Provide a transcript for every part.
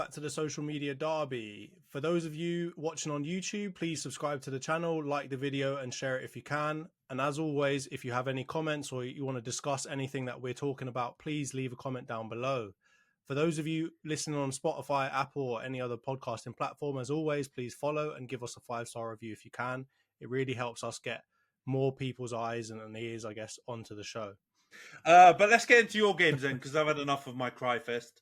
back to the social media derby. For those of you watching on YouTube, please subscribe to the channel, like the video and share it if you can. And as always, if you have any comments or you want to discuss anything that we're talking about, please leave a comment down below. For those of you listening on Spotify, Apple, or any other podcasting platform, as always, please follow and give us a 5-star review if you can. It really helps us get more people's eyes and ears, I guess, onto the show. But let's get into your games then, because I've had enough of my cry fest.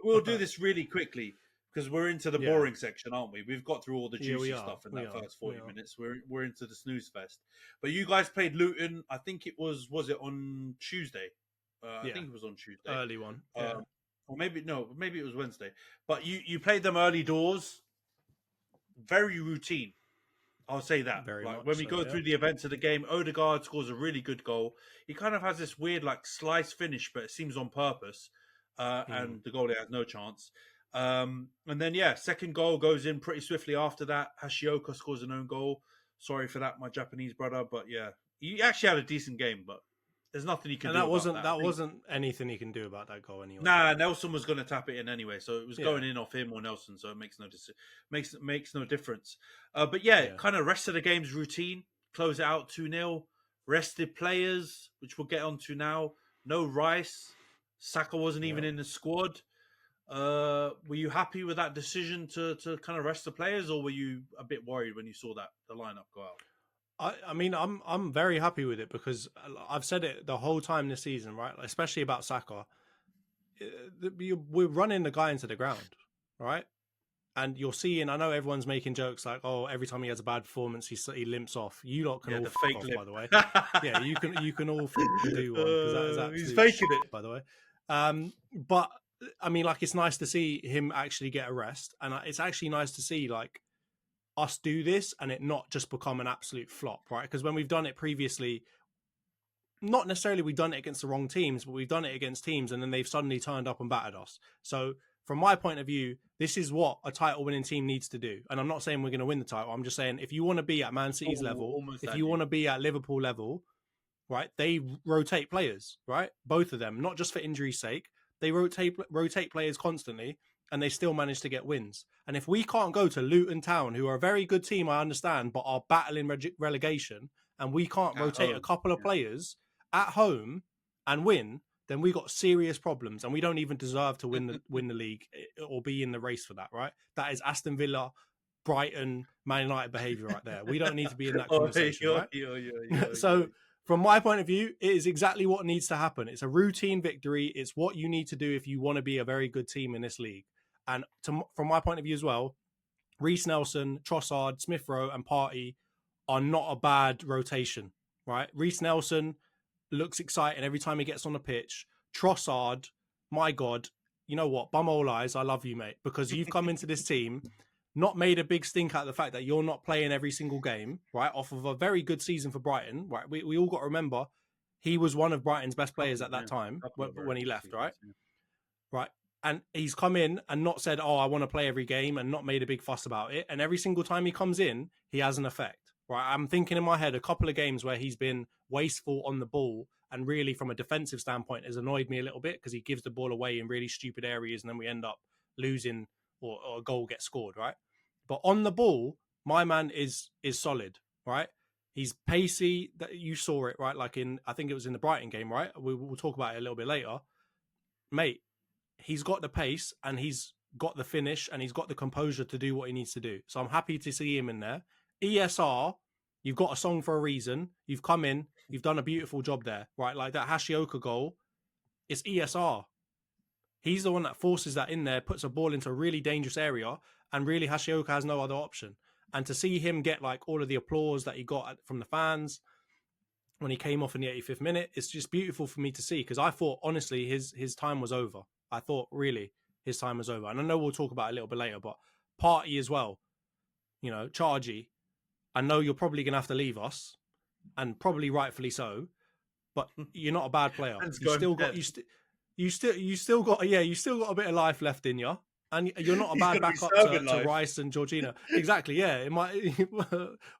We'll do this really quickly because we're into the boring section, aren't we? We've got through all the juicy stuff in that first 40 minutes. We're into the snooze fest. But you guys played Luton. I think it was it on Tuesday? I think it was on Tuesday. Early one. Or maybe it was Wednesday. But you played them early doors. Very routine. I'll say that. Like when we go through the events of the game, Odegaard scores a really good goal. He kind of has this weird like slice finish, but it seems on purpose. And the goalie has no chance. And then second goal goes in pretty swiftly after that. Hashioka scores an own goal. Sorry for that, my Japanese brother, but he actually had a decent game, but there's nothing he can do. And that wasn't anything he can do about that goal anyway. Nah, Nelson was going to tap it in anyway, so it was going in off him or Nelson, so it makes no difference. But kind of rest of the game's routine. Close it out 2-0. Rested players, which we'll get onto now. No Rice. Saka wasn't even in the squad. Were you happy with that decision to kind of rest the players, or were you a bit worried when you saw the lineup go out? I mean, I'm very happy with it because I've said it the whole time this season, right? Especially about Saka. We're running the guy into the ground, right? And you're seeing, I know everyone's making jokes like, oh, every time he has a bad performance, he limps off. You lot can all fuck off, by the way. Yeah, you can all do one because that is absolutely he's faking it, by the way. But I mean, like, it's nice to see him actually get a rest, and it's actually nice to see like us do this and it not just become an absolute flop, right? Because when we've done it previously, not necessarily we've done it against the wrong teams, but we've done it against teams and then they've suddenly turned up and battered us. So from my point of view, this is what a title winning team needs to do. And I'm not saying we're going to win the title. I'm just saying if you want to be at Man City's level, if you want to be at Liverpool level, right, they rotate players, right? Both of them, not just for injury's sake. They rotate players constantly, and they still manage to get wins. And if we can't go to Luton Town, who are a very good team, I understand, but are battling relegation, and we can't rotate a couple of players at home and win, then we got serious problems, and we don't even deserve to win the league or be in the race for that, right? That is Aston Villa, Brighton, Man United behaviour right there. We don't need to be in that conversation, right? So from my point of view, it is exactly what needs to happen. It's a routine victory. It's what you need to do if you want to be a very good team in this league. And from my point of view as well, Reece Nelson, Trossard, Smith Rowe and Partey are not a bad rotation, right? Reece Nelson looks exciting every time he gets on the pitch. Trossard, my God, you know what? Bum all eyes, I love you, mate, because you've come into this team, not made a big stink out of the fact that you're not playing every single game, right? Off of a very good season for Brighton, right? We all got to remember he was one of Brighton's best players at that time when he left, right? Right. And he's come in and not said, oh, I want to play every game, and not made a big fuss about it. And every single time he comes in, he has an effect, right? I'm thinking in my head a couple of games where he's been wasteful on the ball and really from a defensive standpoint has annoyed me a little bit because he gives the ball away in really stupid areas and then we end up losing or a goal gets scored, right? But on the ball, my man is solid, right? He's pacey. That you saw it, right? Like I think it was in the Brighton game, right? We'll talk about it a little bit later. Mate, he's got the pace and he's got the finish and he's got the composure to do what he needs to do. So I'm happy to see him in there. ESR, you've got a song for a reason. You've come in, you've done a beautiful job there, right? Like that Hashioka goal, it's ESR. He's the one that forces that in there, puts a ball into a really dangerous area, and really Hashioka has no other option. And to see him get like all of the applause that he got from the fans when he came off in the 85th minute, it's just beautiful for me to see, because I thought, honestly, his time was over. I thought, really, his time was over. And I know we'll talk about it a little bit later, but Partey as well, you know, Chargy, I know you're probably going to have to leave us, and probably rightfully so, but you're not a bad player. You still got a bit of life left in you, and you're not a bad backup to Rice and Georgina. Exactly, yeah. It might.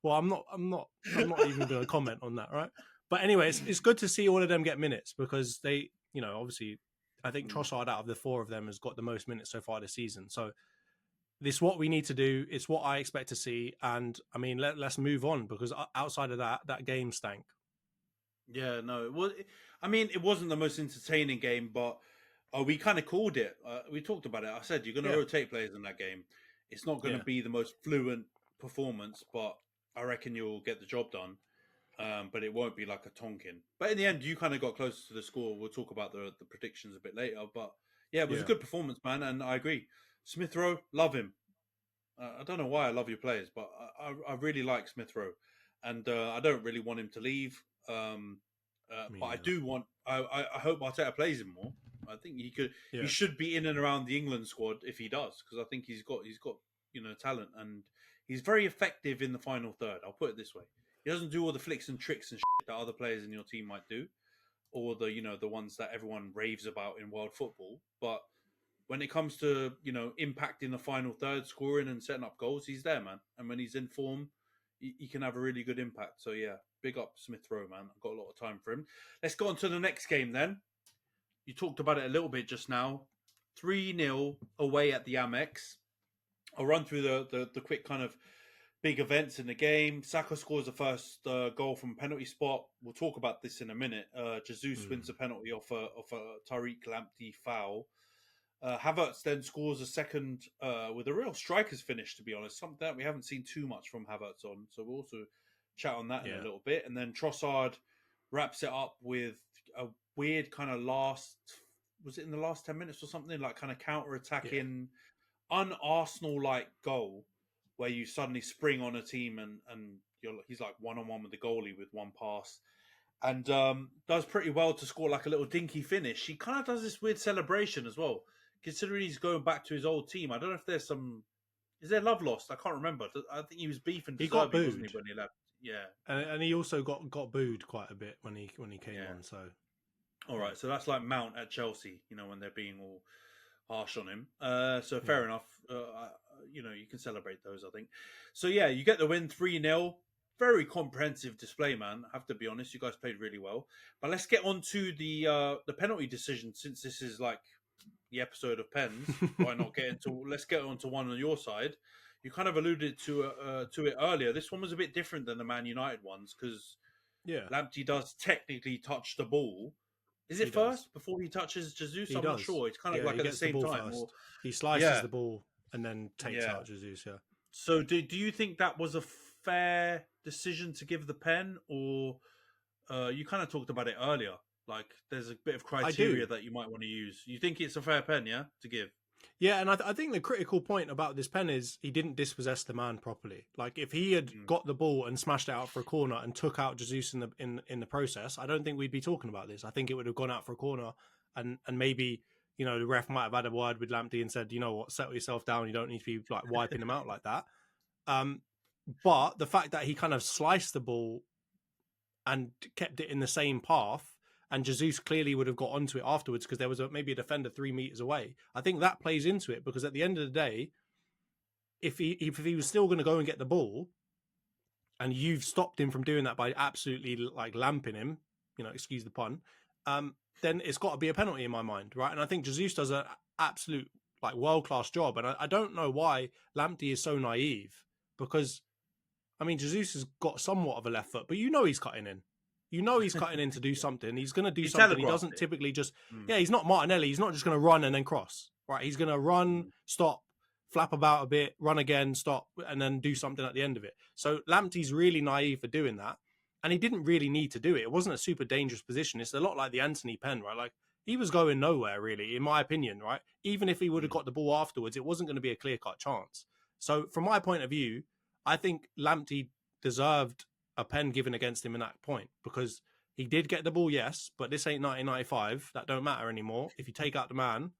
Well, I'm not even going to comment on that, right? But anyway, it's good to see all of them get minutes, because they, you know, obviously I think Trossard out of the four of them has got the most minutes so far this season. So this is what we need to do. It's what I expect to see. And I mean, let's move on, because outside of that game stank. Yeah, no. Well, I mean, it wasn't the most entertaining game, but we kind of called it. We talked about it. I said you're going to rotate players in that game. It's not going to be the most fluent performance, but I reckon you'll get the job done. But it won't be like a Tonkin. But in the end, you kind of got closer to the score. We'll talk about the predictions a bit later. But yeah, it was a good performance, man. And I agree. Smith Rowe, love him. I don't know why I love your players, but I really like Smith Rowe. And I don't really want him to leave. But I do want. I hope Arteta plays him more. I think he could. Yeah. He should be in and around the England squad if he does, because I think he's got talent, and he's very effective in the final third. I'll put it this way: he doesn't do all the flicks and tricks and shit that other players in your team might do, or the ones that everyone raves about in world football. But when it comes to impacting the final third, scoring and setting up goals, he's there, man. And when he's in form, he can have a really good impact. So yeah, big up Smith Rowe, man. I've got a lot of time for him. Let's go on to the next game then. You talked about it a little bit just now. 3-0 away at the Amex. I'll run through the quick kind of big events in the game. Saka scores the first goal from a penalty spot. We'll talk about this in a minute. Jesus wins the penalty off a Tariq Lamptey foul. Havertz then scores a second with a real striker's finish, to be honest. Something that we haven't seen too much from Havertz on. So we'll also chat on that in a little bit. And then Trossard wraps it up with a weird kind of was it in the last 10 minutes or something? Like kind of counter-attacking, un-Arsenal-like goal where you suddenly spring on a team and he's like one-on-one with the goalie with one pass. And does pretty well to score like a little dinky finish. He kind of does this weird celebration as well, considering he's going back to his old team. I don't know if there's is there love lost? I can't remember. I think he was beefing. He got booed, wasn't he, when he left? Yeah, and he also got booed quite a bit when he came on. So, all right, so that's like Mount at Chelsea, when they're being all harsh on him. So fair enough. You can celebrate those, I think. So yeah, you get the win 3-0. Very comprehensive display, man. I have to be honest. You guys played really well. But let's get on to the penalty decision, since this is like the episode of pens. Why not let's get on to one on your side. You kind of alluded to it earlier. This one was a bit different than the Man United ones, because Lamptey does technically touch the ball. Is it first before he touches Jesus? I'm not sure. It's kind of like at the same time. He slices the ball and then takes out Jesus, yeah. So do you think that was a fair decision to give the pen, or you kind of talked about it earlier? Like there's a bit of criteria that you might want to use. You think it's a fair pen, to give? Yeah, and I think the critical point about this pen is he didn't dispossess the man properly. Like if he had got the ball and smashed it out for a corner and took out Jesus in the process, I don't think we'd be talking about this. I think it would have gone out for a corner, and maybe the ref might have had a word with Lamptey and said, you know what, settle yourself down. You don't need to be like wiping him out like that. But the fact that he kind of sliced the ball and kept it in the same path, and Jesus clearly would have got onto it afterwards because there was maybe a defender 3 meters away. I think that plays into it, because at the end of the day, if he was still going to go and get the ball, and you've stopped him from doing that by absolutely like lamping him, excuse the pun, then it's got to be a penalty in my mind, right? And I think Jesus does an absolute like world-class job, and I don't know why Lamptey is so naive, because I mean Jesus has got somewhat of a left foot, but he's cutting in. He's cutting in to do something. He's going to do something. He doesn't typically just... he's not Martinelli. He's not just going to run and then cross. Right? He's going to run, stop, flap about a bit, run again, stop, and then do something at the end of it. So Lamptey's really naive for doing that. And he didn't really need to do it. It wasn't a super dangerous position. It's a lot like the Antony pen, right? Like, he was going nowhere, really, in my opinion, right? Even if he would have got the ball afterwards, it wasn't going to be a clear-cut chance. So from my point of view, I think Lamptey deserved a pen given against him in that point, because he did get the ball, yes, but this ain't 1995. That don't matter anymore. If you take out the man,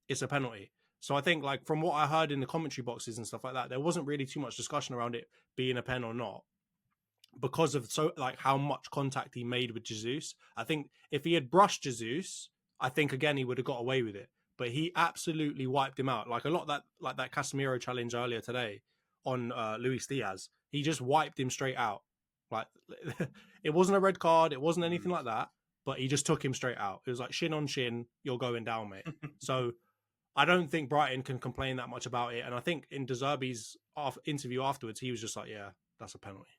it's a penalty. So I think, like, from what I heard in the commentary boxes and stuff like that, there wasn't really too much discussion around it being a pen or not, because of how much contact he made with Jesus. I think if he had brushed Jesus, I think again he would have got away with it. But he absolutely wiped him out. Like a lot of that Casemiro challenge earlier today on Luis Diaz. He just wiped him straight out. Like, it wasn't a red card. It wasn't anything like that. but he just took him straight out. It was like shin on shin, you're going down, mate. So I don't think Brighton can complain that much about it. And I think in De Zerbi's interview afterwards, he was just like, yeah, that's a penalty.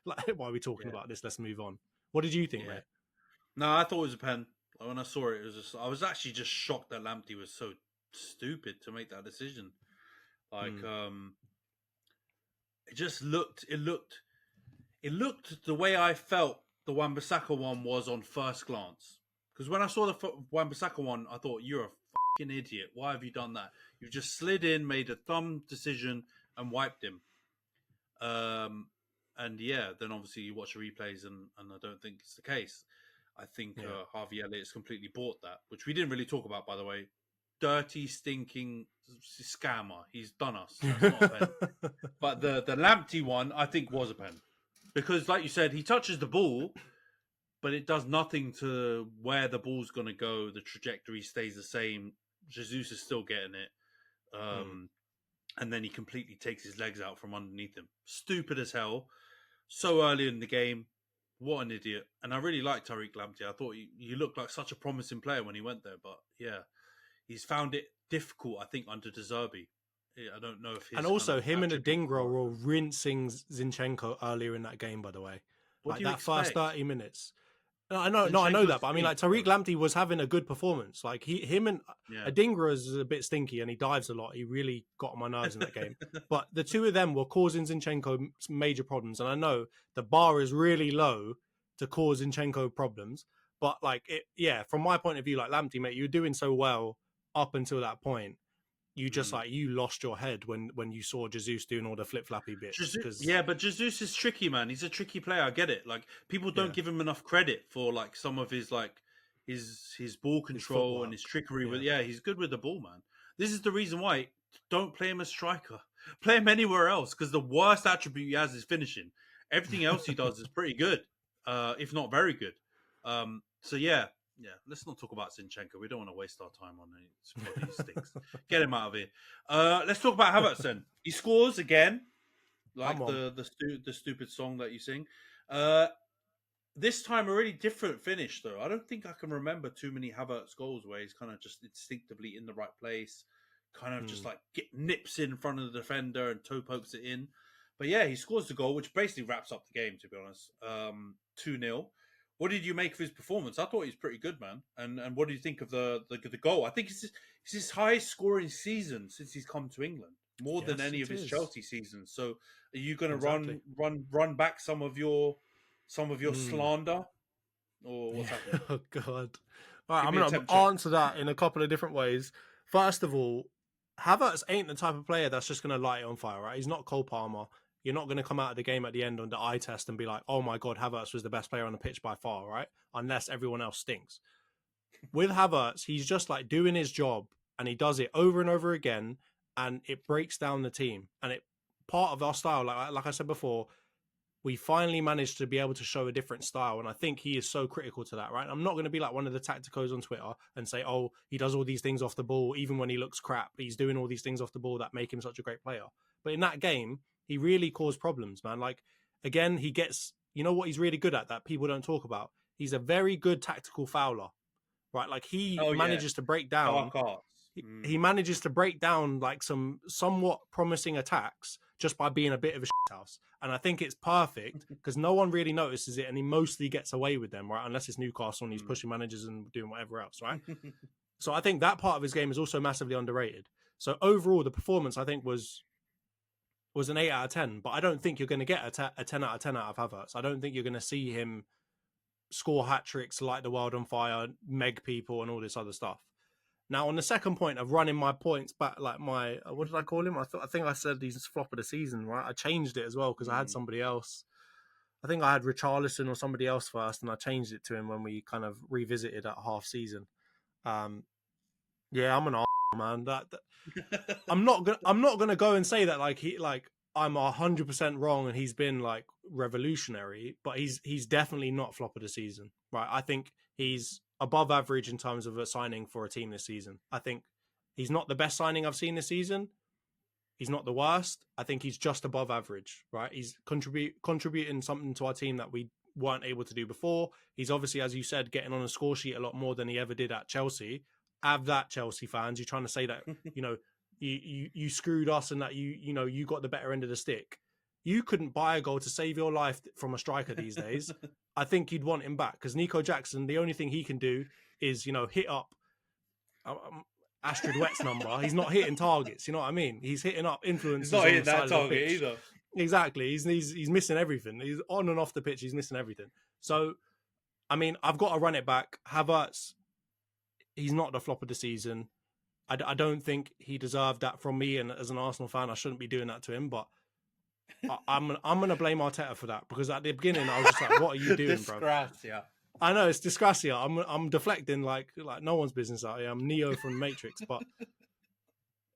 Like, why are we talking about this? Let's move on. What did you think, mate? No, I thought it was a pen. When I saw it, I was actually just shocked that Lamptey was so stupid to make that decision. Like, it looked the way I felt the Wan-Bissaka one was on first glance. Because when I saw the Wan-Bissaka one, I thought, you're a fucking idiot. Why have you done that? You've just slid in, made a thumb decision, and wiped him. And yeah, then obviously you watch the replays, and I don't think it's the case. I think Harvey Elliott's completely bought that, which we didn't really talk about, by the way. Dirty, stinking scammer. He's done us. That's not a pen. But the Lamptey one, I think, was a pen. Because, like you said, he touches the ball, but it does nothing to where the ball's going to go. The trajectory stays the same. Jesus is still getting it. And then he completely takes his legs out from underneath him. Stupid as hell. So early in the game. What an idiot. And I really liked Tariq Lamptey. I thought he looked like such a promising player when he went there. But yeah, he's found it difficult, I think, under De Zerbi. I don't know if his... And also, him and Adingra were rinsing Zinchenko earlier in that game, by the way. Like that first 30 minutes. I know that, but I mean, like, Tariq Lamptey was having a good performance. Like, him and Adingra is a bit stinky, and he dives a lot. He really got on my nerves in that game. But the two of them were causing Zinchenko major problems. And I know the bar is really low to cause Zinchenko problems. But, like, from my point of view, like, Lamptey, mate, you were doing so well up until that point. You just, you lost your head when you saw Jesus doing all the flip-flappy bits. But Jesus is tricky, man. He's a tricky player. I get it. Like, people don't give him enough credit for, like, some of his, like, his ball control and his trickery. He's good with the ball, man. This is the reason why don't play him as striker. Play him anywhere else, because the worst attribute he has is finishing. Everything else he does is pretty good, if not very good. Yeah, let's not talk about Zinchenko. We don't want to waste our time on it. He stinks. Get him out of here. Let's talk about Havertz then. He scores again, like the stupid song that you sing. This time a really different finish, though. I don't think I can remember too many Havertz goals where he's kind of just instinctively in the right place, kind of just like nips in front of the defender and toe pokes it in. But yeah, he scores the goal, which basically wraps up the game, to be honest. 2-0. What did you make of his performance? I thought he was pretty good, man. And what do you think of the goal? I think it's his highest scoring season since he's come to England, more than any of his Chelsea seasons. So, are you going to run back some of your slander, or what's happening? Oh God! All right, I'm going to answer that in a couple of different ways. First of all, Havertz ain't the type of player that's just going to light it on fire, right? He's not Cole Palmer. You're not going to come out of the game at the end on the eye test and be like, oh my God, Havertz was the best player on the pitch by far, right? Unless everyone else stinks. With Havertz, he's just like doing his job, and he does it over and over again, and it breaks down the team. And it part of our style, like I said before, we finally managed to be able to show a different style. And I think he is so critical to that, right? I'm not going to be like one of the tacticos on Twitter and say, oh, he does all these things off the ball, even when he looks crap. He's doing all these things off the ball that make him such a great player. But in that game, he really caused problems, man. Like, again, he gets, you know what he's really good at that people don't talk about? He's a very good tactical fouler, right? Like, he manages to break down. He manages to break down like some somewhat promising attacks just by being a bit of a shithouse. And I think it's perfect because no one really notices it, and he mostly gets away with them, right? Unless it's Newcastle and he's pushing managers and doing whatever else, right? So I think that part of his game is also massively underrated. So overall, the performance, I think, was an 8 out of 10, but I don't think you're going to get a 10 out of 10 out of Havertz. I don't think you're going to see him score hat-tricks, light the world on fire, meg people, and all this other stuff. Now, on the second point of running my points back, like my, what did I call him? I think I said he's flop of the season, right? I changed it as well because I had somebody else. I think I had Richarlison or somebody else first, and I changed it to him when we kind of revisited at half season. I'm an man. I'm not gonna go and say that I'm 100% wrong and he's been like revolutionary, but he's definitely not flop of the season, right? I think he's above average in terms of a signing for a team this season. I think he's not the best signing I've seen this season. He's not the worst. I think he's just above average, right? He's contributing something to our team that we weren't able to do before. He's obviously, as you said, getting on a score sheet a lot more than he ever did at Chelsea. Have that, Chelsea fans. You're trying to say that, you screwed us and that you got the better end of the stick. You couldn't buy a goal to save your life from a striker these days. I think you'd want him back because Nico Jackson, the only thing he can do is, hit up Astrid Wett's number. He's not hitting targets. You know what I mean? He's hitting up influences. He's not hitting that target either. Exactly. He's missing everything. He's on and off the pitch. He's missing everything. So, I mean, I've got to run it back. Havertz, he's not the flop of the season. I don't think he deserved that from me. And as an Arsenal fan, I shouldn't be doing that to him. But I'm going to blame Arteta for that because at the beginning, I was just like, what are you doing, bro? Disgracia. I know, it's disgracia. I'm deflecting like no one's business out here. I'm Neo from Matrix. But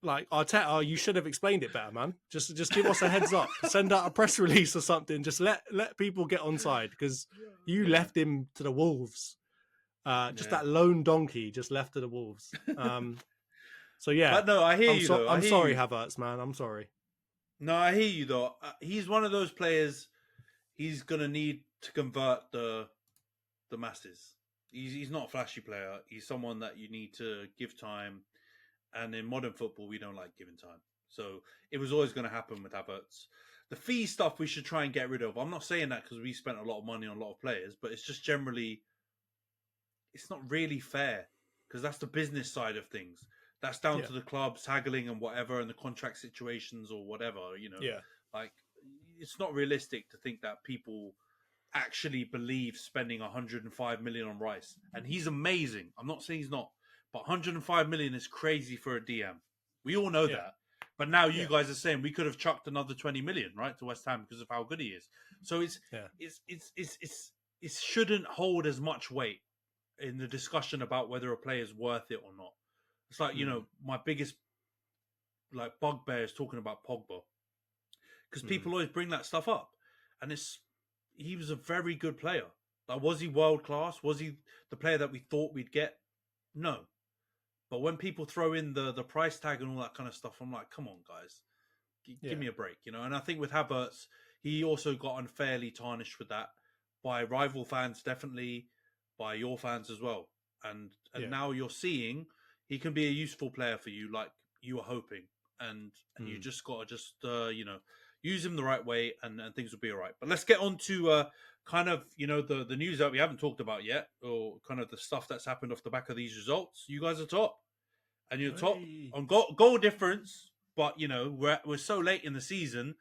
like Arteta, you should have explained it better, man. Just give us a heads up. Send out a press release or something. Just let people get on side because you left him to the wolves. That lone donkey just left to the wolves. So yeah. But no, I hear you. Though. I'm sorry, Havertz, man. I'm sorry. No, I hear you though. He's one of those players. He's gonna need to convert the masses. He's not a flashy player. He's someone that you need to give time. And in modern football, we don't like giving time. So it was always going to happen with Havertz. The fee stuff we should try and get rid of. I'm not saying that because we spent a lot of money on a lot of players, but it's just generally, it's not really fair because that's the business side of things. That's down to the clubs haggling and whatever and the contract situations or whatever, Like, it's not realistic to think that people actually believe spending 105 million on Rice. And he's amazing. I'm not saying he's not. But 105 million is crazy for a DM. We all know that. But now you guys are saying we could have chucked another 20 million, right, to West Ham because of how good he is. So it shouldn't hold as much weight in the discussion about whether a player is worth it or not. It's like, my biggest bugbear is talking about Pogba. Because people always bring that stuff up. And he was a very good player. Like, was he world class? Was he the player that we thought we'd get? No. But when people throw in the price tag and all that kind of stuff, I'm like, come on, guys, give me a break, And I think with Havertz, he also got unfairly tarnished with that by rival fans, definitely by your fans as well. And now you're seeing he can be a useful player for you, like you were hoping, and you just got to use him the right way, and things will be all right. But let's get on to kind of, the news that we haven't talked about yet, or kind of the stuff that's happened off the back of these results. You guys are top. And you're top on goal difference, but, we're so late in the season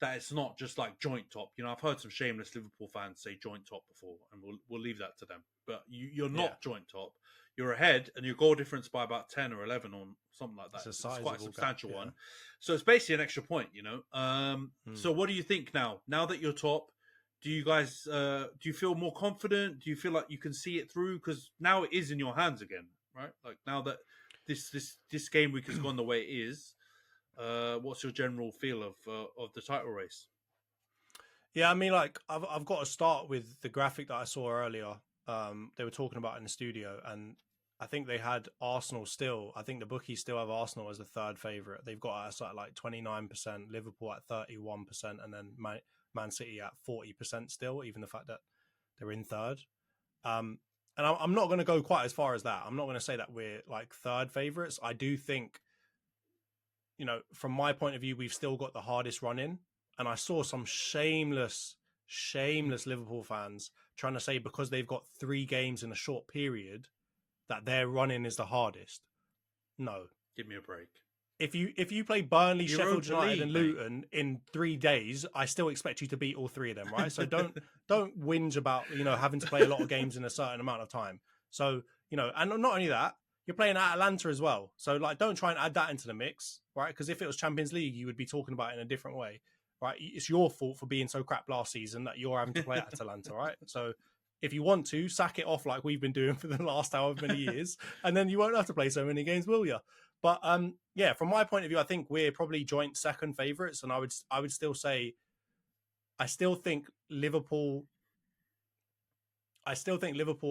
that it's not just like joint top. I've heard some shameless Liverpool fans say joint top before, and we'll leave that to them. But you're not joint top. You're ahead, and your goal difference by about 10 or 11 or something like that. It's quite a substantial one. So it's basically an extra point, So what do you think now? Now that you're top, do you guys do you feel more confident? Do you feel like you can see it through? Because now it is in your hands again, right? Like now that this game week has gone the way it is, what's your general feel of the title race? Yeah, I mean, like I've got to start with the graphic that I saw earlier. They were talking about in the studio, and I think they had Arsenal still. I think the bookies still have Arsenal as the third favourite. They've got us at like 29%, Liverpool at 31%, and then Man City at 40% still, even the fact that they're in third. And I'm not going to go quite as far as that. I'm not going to say that we're like third favourites. I do think, from my point of view, we've still got the hardest run in. And I saw some shameless Liverpool fans trying to say because they've got 3 games in a short period that their run in is the hardest. No. Give me a break. If you play Burnley, Sheffield United and Luton in 3 days, I still expect you to beat all 3 of them, right? So don't whinge about, having to play a lot of games in a certain amount of time. So, and not only that, you're playing at Atlanta as well. So like, don't try and add that into the mix, right? Because if it was Champions League, you would be talking about it in a different way, right? It's your fault for being so crap last season that you're having to play at Atlanta, right? So if you want to, sack it off like we've been doing for the last however many years, and then you won't have to play so many games, will you? But from my point of view, I think we're probably joint second favourites, and I would still say, I still think Liverpool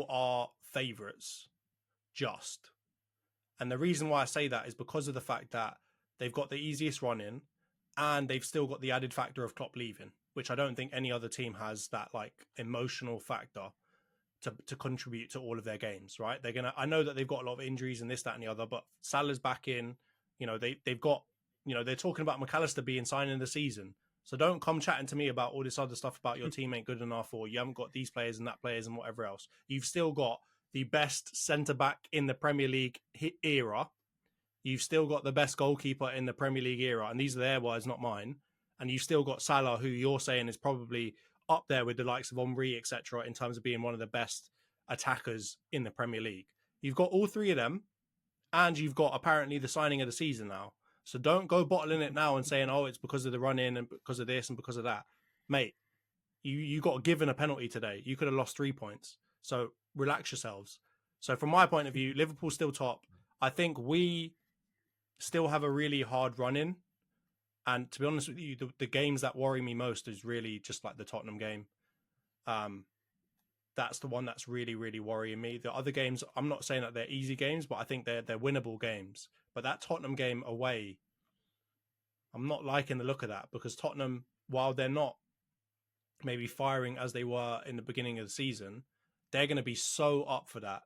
are favourites, just. And the reason why I say that is because of the fact that they've got the easiest run in, and they've still got the added factor of Klopp leaving. which I don't think any other team has, that like emotional factor to contribute to all of their games, right? I know that they've got a lot of injuries and this, that, and the other, but Salah's back in. They've got, they're talking about McAllister being signed in the season. So don't come chatting to me about all this other stuff about your team ain't good enough, or you haven't got these players and that players and whatever else. You've still got the best centre-back in the Premier League era. You've still got the best goalkeeper in the Premier League era, and these are their words, not mine. And you've still got Salah, who you're saying is probably up there with the likes of Henry, etc., in terms of being one of the best attackers in the Premier League. You've got all three of them, and you've got apparently the signing of the season now. So don't go bottling it now and saying, oh, it's because of the run-in and because of this and because of that. Mate, you got given a penalty today. You could have lost 3 points. So relax yourselves. So from my point of view, Liverpool's still top. I think we still have a really hard run-in. And to be honest with you, the games that worry me most is really just like the Tottenham game. That's the one that's really, really worrying me. The other games, I'm not saying that they're easy games, but I think they're winnable games. But that Tottenham game away, I'm not liking the look of that, because Tottenham, while they're not maybe firing as they were in the beginning of the season, they're going to be so up for that.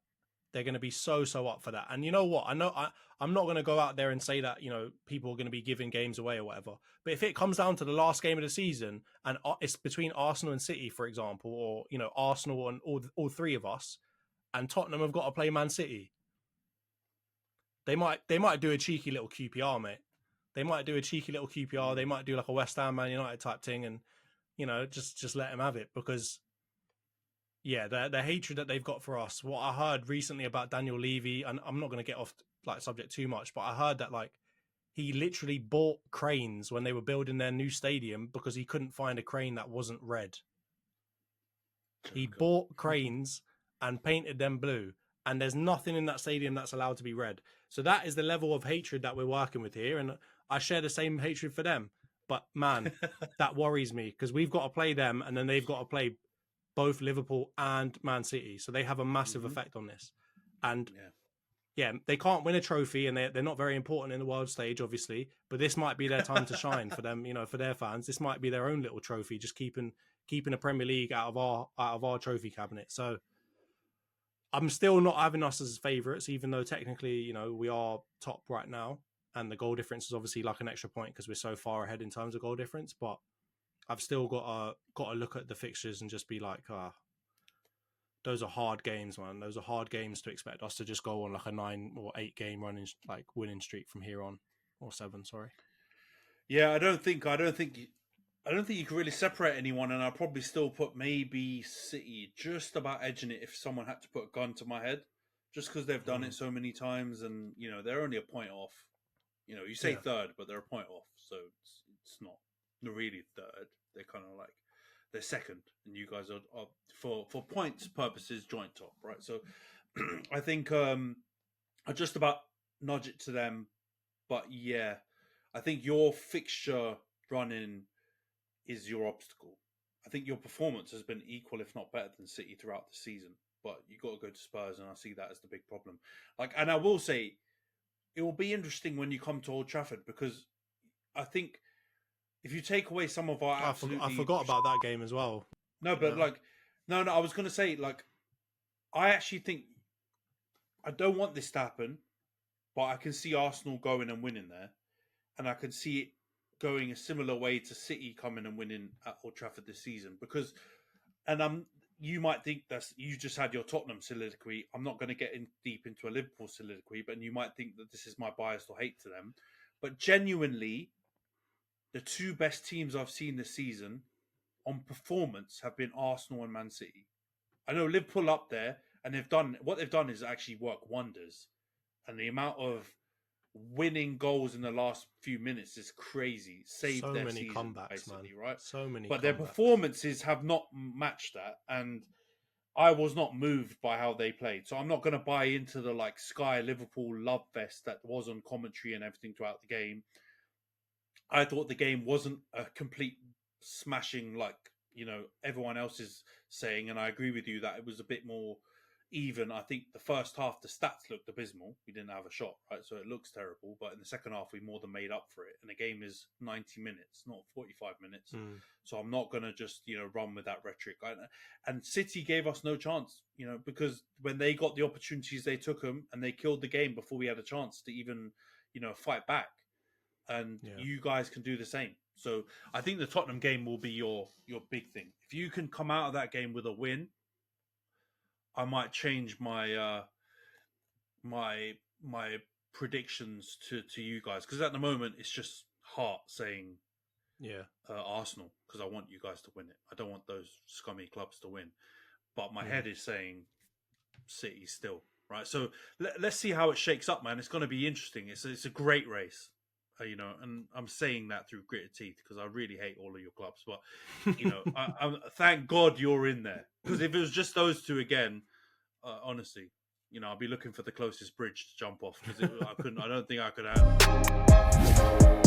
They're going to be so up for that. And you know what? I'm not going to go out there and say that, people are going to be giving games away or whatever. But if it comes down to the last game of the season and it's between Arsenal and City, for example, or, Arsenal and all three of us, and Tottenham have got to play Man City, they might do a cheeky little QPR, mate. They might do a cheeky little QPR. They might do like a West Ham, Man United type thing, and just let them have it, because yeah, the hatred that they've got for us. What I heard recently about Daniel Levy, and I'm not going to get off like subject too much, but I heard that like he literally bought cranes when they were building their new stadium because he couldn't find a crane that wasn't red. He bought cranes and painted them blue. And there's nothing in that stadium that's allowed to be red. So that is the level of hatred that we're working with here. And I share the same hatred for them. But man, that worries me, because we've got to play them and then they've got to play both Liverpool and Man City. So they have a massive effect on this. And yeah, they can't win a trophy, and they're not very important in the world stage, obviously. But this might be their time to shine for them, for their fans. This might be their own little trophy, just keeping the Premier League out of our trophy cabinet. So I'm still not having us as favourites, even though technically, we are top right now. And the goal difference is obviously like an extra point because we're so far ahead in terms of goal difference. But I've still got to look at the fixtures and just be like, those are hard games, man. Those are hard games to expect us to just go on like a 9 or 8 game running, like winning streak from here on, or 7, sorry. Yeah, I don't think you can really separate anyone, and I'll probably still put maybe City just about edging it if someone had to put a gun to my head, just because they've done it so many times, and they're only a point off. You say third, but they're a point off, so it's not really third. They're kind of like they're second, and you guys are for points purposes joint top, right? So I think I just about nudge it to them, but yeah, I think your fixture running is your obstacle. I think your performance has been equal, if not better, than City throughout the season. But you got to go to Spurs, and I see that as the big problem. And I will say, it will be interesting when you come to Old Trafford, because I think if you take away some of our I forgot about that game as well. No, but no, I was going to say, I actually think I don't want this to happen, but I can see Arsenal going and winning there, and I can see it going a similar way to City coming and winning at Old Trafford this season, because, you might think that you just had your Tottenham soliloquy. I'm not going to get deep into a Liverpool soliloquy, but you might think that this is my bias or hate to them. But genuinely, the two best teams I've seen this season on performance have been Arsenal and Man City. I know Liverpool up there, and what they've done is actually work wonders. And the amount of winning goals in the last few minutes is crazy. Saved so their many season, comebacks, basically, man. right? So many. But their performances have not matched that, and I was not moved by how they played. So I'm not going to buy into the Sky Liverpool love fest that was on commentary and everything throughout the game. I thought the game wasn't a complete smashing like everyone else is saying, and I agree with you that it was a bit more even I think the first half the stats looked abysmal. We didn't have a shot, right? So it looks terrible. But in the second half, we more than made up for it. And the game is 90 minutes, not 45 minutes. So I'm not going to just, run with that rhetoric. And City gave us no chance, because when they got the opportunities, they took them and they killed the game before we had a chance to even, fight back. And you guys can do the same. So I think the Tottenham game will be your big thing. If you can come out of that game with a win, I might change my my predictions to you guys, because at the moment it's just heart saying Arsenal, because I want you guys to win it. I don't want those scummy clubs to win, but my head is saying City still, right? So let's see how it shakes up, man. It's going to be interesting. It's a great race. And I'm saying that through gritted teeth because I really hate all of your clubs. But, I thank God you're in there. Because if it was just those two again, honestly, I'll be looking for the closest bridge to jump off because I don't think I could handle it.